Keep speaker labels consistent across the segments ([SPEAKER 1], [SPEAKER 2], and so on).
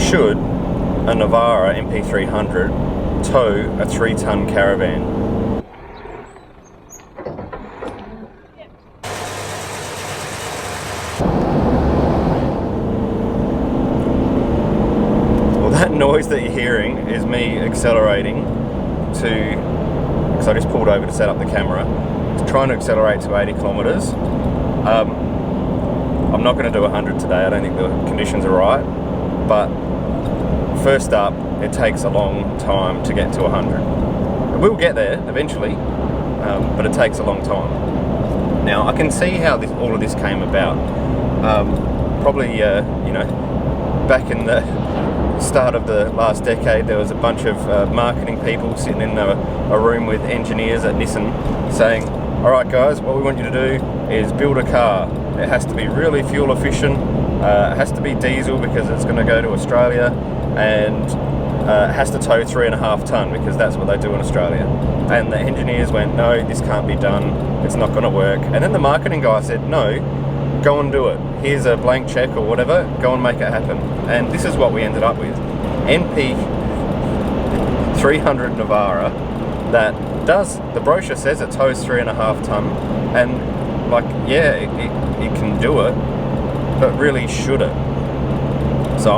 [SPEAKER 1] Should a Navara NP300 tow a 3-ton caravan? Well, that noise that you're hearing is me accelerating because I just pulled over to set up the camera, trying to accelerate to 80 kilometers. I'm not going to do 100 today. I don't think the conditions are right, but first up, it takes a long time to get to 100. We'll get there eventually, but it takes a long time. Now, I can see how all of this came about. Probably, back in the start of the last decade, there was a bunch of marketing people sitting in a room with engineers at Nissan saying, all right guys, what we want you to do is build a car. It has to be really fuel efficient, it has to be diesel because it's going to go to Australia, and it has to tow 3.5 ton because that's what they do in Australia. And the engineers went, no, this can't be done, it's not going to work. And then the marketing guy said, no, go and do it. Here's a blank check or whatever, go and make it happen. And this is what we ended up with. NP300 Navara that does, the brochure says it tows 3.5 ton, and like, yeah, it can do it, but really should it? So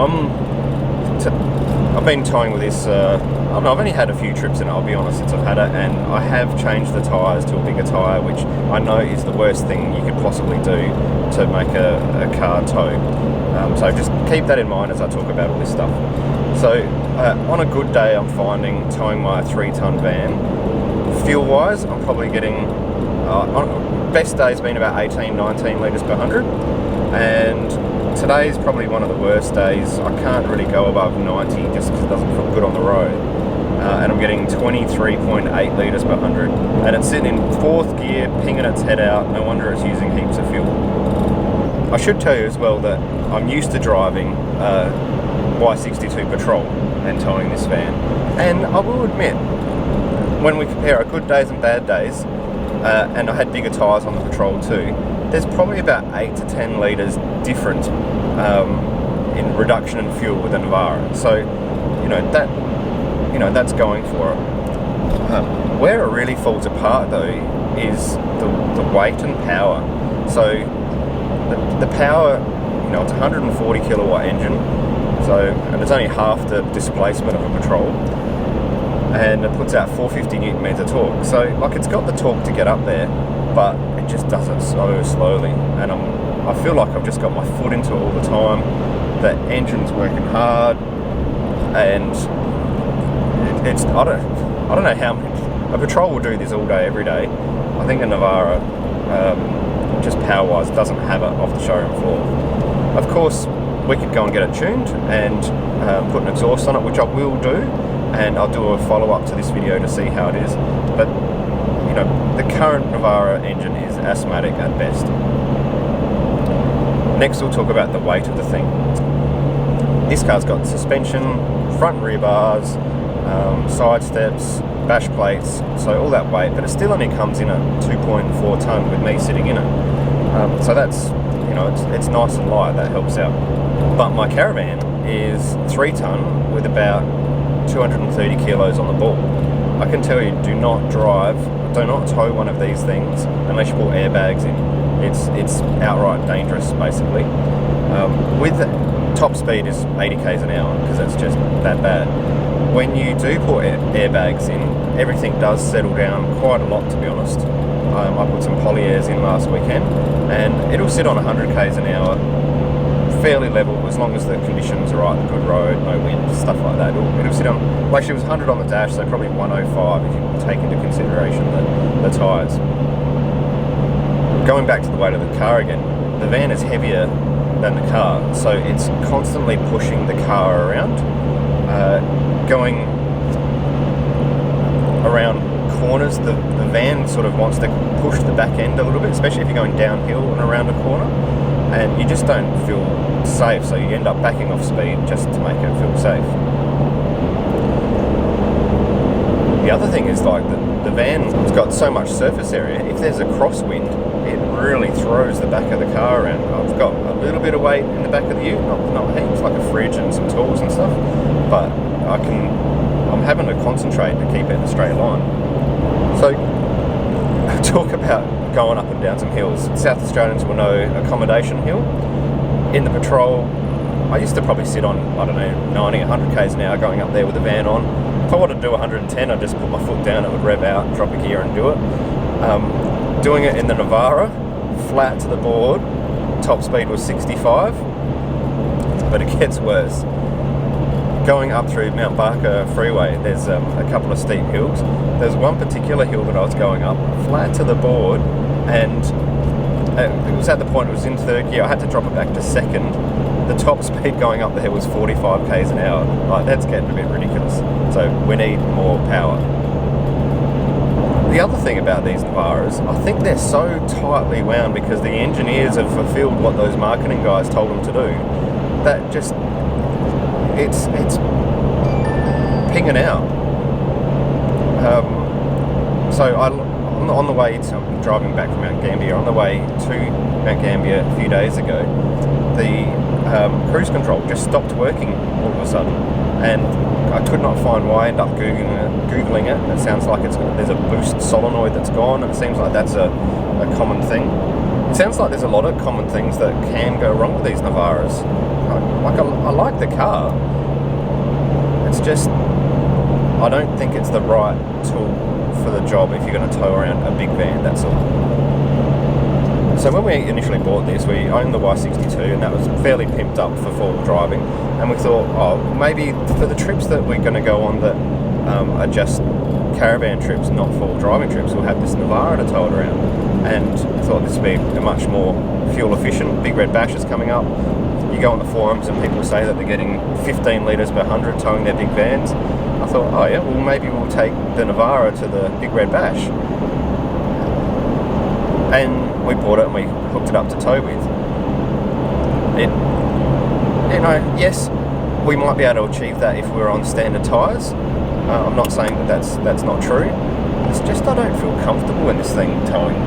[SPEAKER 1] I've been towing with this, I've only had a few trips in it, I'll be honest, since I've had it, and I have changed the tyres to a bigger tyre, which I know is the worst thing you could possibly do to make a car tow. So just keep that in mind as I talk about all this stuff. So on a good day, I'm finding towing my 3-ton van, fuel-wise, I'm probably getting, best day's been about 18, 19 litres per 100, and today's probably one of the worst days. I can't really go above 90 just because it doesn't feel good on the road. And I'm getting 23.8 litres per 100. And it's sitting in 4th gear, pinging its head out. No wonder it's using heaps of fuel. I should tell you as well that I'm used to driving Y62 Patrol and towing this van. And I will admit, when we compare our good days and bad days, and I had bigger tyres on the Patrol too, there's probably about 8 to 10 litres different in reduction in fuel with a Navara. So, that's going for it. Where it really falls apart though is the weight and power. So the power, it's a 140 kilowatt engine, and it's only half the displacement of a Patrol, and it puts out 450 newton meters of torque. So like, it's got the torque to get up there, but it just does it so slowly, and I feel like I've just got my foot into it all the time. The engine's working hard, and it's I don't know how a Patrol will do this all day every day. I think a Navara, just power wise, doesn't have it off the showroom floor. Of course, we could go and get it tuned and put an exhaust on it, which I will do, and I'll do a follow-up to this video to see how it is. But the current Navara engine is asthmatic at best. Next, we'll talk about the weight of the thing. This car's got suspension, front and rear bars, side steps, bash plates, so all that weight, but it still only comes in at 2.4 ton with me sitting in it. So that's, it's nice and light, that helps out. But my caravan is 3 ton with about 230 kilos on the ball. I can tell you, do not tow one of these things unless you put airbags in. It's outright dangerous, basically. With top speed is 80 k's an hour because it's just that bad. When you do put airbags in, everything does settle down quite a lot, to be honest. I put some poly airs in last weekend, and it'll sit on 100 k's an hour, fairly level, as long as the conditions are right, the good road, no wind, stuff like that. It'll sit on, well, actually it was 100 on the dash, so probably 105 if you take into consideration the tyres. Going back to the weight of the car again, the van is heavier than the car, so it's constantly pushing the car around, going around corners. The van sort of wants to push the back end a little bit, especially if you're going downhill and around a corner, and you just don't feel safe, so you end up backing off speed just to make it feel safe. The other thing is like the van's got so much surface area. If there's a crosswind, it really throws the back of the car around. I've got a little bit of weight in the back of the ute, not heaps, like a fridge and some tools and stuff, but I'm having to concentrate to keep it in a straight line. So talk about going up and down some hills. South Australians will know Accommodation Hill. In the patrol, I used to probably sit on, I don't know, 90, 100 k's an hour going up there with the van on. If I wanted to do 110, I'd just put my foot down, it would rev out, drop a gear and do it. Doing it in the Navara, flat to the board, top speed was 65, but it gets worse. Going up through Mount Barker Freeway, there's a couple of steep hills. There's one particular hill that I was going up, flat to the board, and it was at the point it was in third gear. I had to drop it back to second. The top speed going up there was 45 k's an hour. Like, that's getting a bit ridiculous. So we need more power. The other thing about these Navaras, I think they're so tightly wound because the engineers have fulfilled what those marketing guys told them to do, that just it's pinging out. So on the way to, I'm driving back from Mount Gambier, on the way to Mount Gambier a few days ago, the cruise control just stopped working all of a sudden, and I could not find why. I ended up googling it, and it sounds like there's a boost solenoid that's gone, and it seems like that's a common thing. It sounds like there's a lot of common things that can go wrong with these Navaras. I like the car, it's just I don't think it's the right tool for the job if you're going to tow around a big van, that's all. So when we initially bought this, we owned the Y62, and that was fairly pimped up for four-wheel driving, and we thought, oh, maybe for the trips that we're going to go on that are just caravan trips, not four-wheel driving trips, we'll have this Navara to tow it around. And I thought this would be a much more fuel efficient. Big Red Bash is coming up. You go on the forums and people say that they're getting 15 litres per 100 towing their big vans. I thought, oh yeah, well maybe we'll take the Navara to the Big Red Bash. And we bought it and we hooked it up to tow with. Yes, we might be able to achieve that if we're on standard tyres. I'm not saying that that's not true. It's just I don't feel comfortable in this thing towing.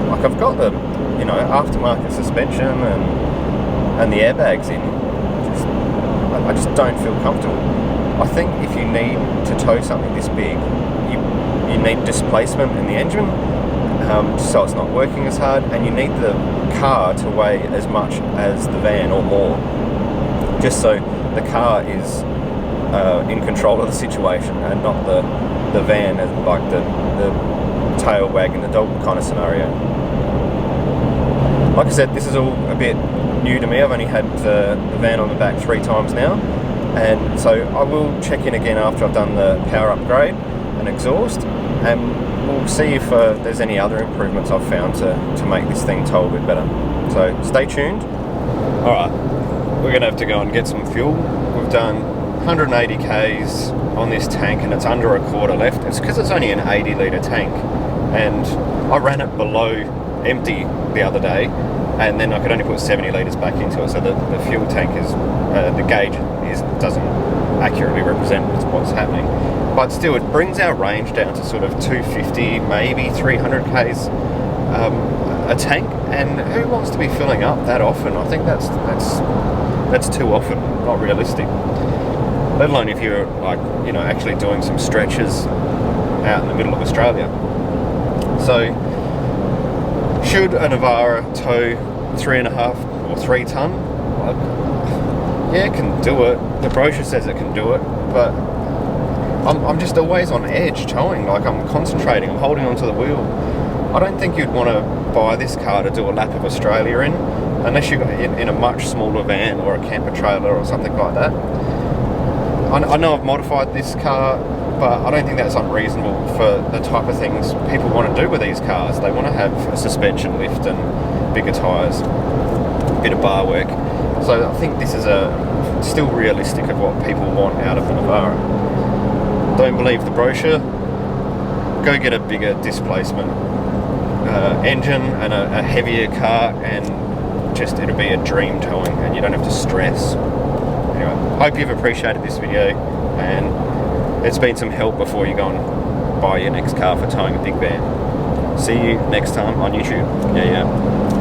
[SPEAKER 1] Like I've got the aftermarket suspension and the airbags in. I just don't feel comfortable. I think if you need to tow something this big, you need displacement in the engine, so it's not working as hard, and you need the car to weigh as much as the van or more, just so the car is in control of the situation and not the van as like the tail wagging the dog kind of scenario. Like I said, this is all a bit new to me. I've only had the van on the back 3 times now, and so I will check in again after I've done the power upgrade and exhaust, and we'll see if there's any other improvements I've found to make this thing tow a bit better. So stay tuned. Alright, we're going to have to go and get some fuel. We've done 180 k's on this tank and it's under a quarter left. It's because it's only an 80 litre tank, and I ran it below empty the other day, and then I could only put 70 litres back into it, so the fuel tank is the gauge doesn't accurately represent what's happening, but still it brings our range down to sort of 250, maybe 300 k's a tank, and who wants to be filling up that often? I think that's too often, not realistic, let alone if you're actually doing some stretches out in the middle of Australia. So should a Navara tow 3.5 or 3 ton? Yeah, it can do it. The brochure says it can do it, but I'm just always on edge towing. Like I'm concentrating, I'm holding onto the wheel. I don't think you'd want to buy this car to do a lap of Australia in, unless you're in a much smaller van or a camper trailer or something like that. I know I've modified this car, but I don't think that's unreasonable for the type of things people want to do with these cars. They want to have a suspension lift and bigger tyres, a bit of bar work. So I think this is still realistic of what people want out of the Navara. Don't believe the brochure? Go get a bigger displacement engine and a heavier car, and it'll be a dream towing, and you don't have to stress. Anyway, hope you've appreciated this video, and it's been some help before you go and buy your next car for towing a big van. See you next time on YouTube. Yeah.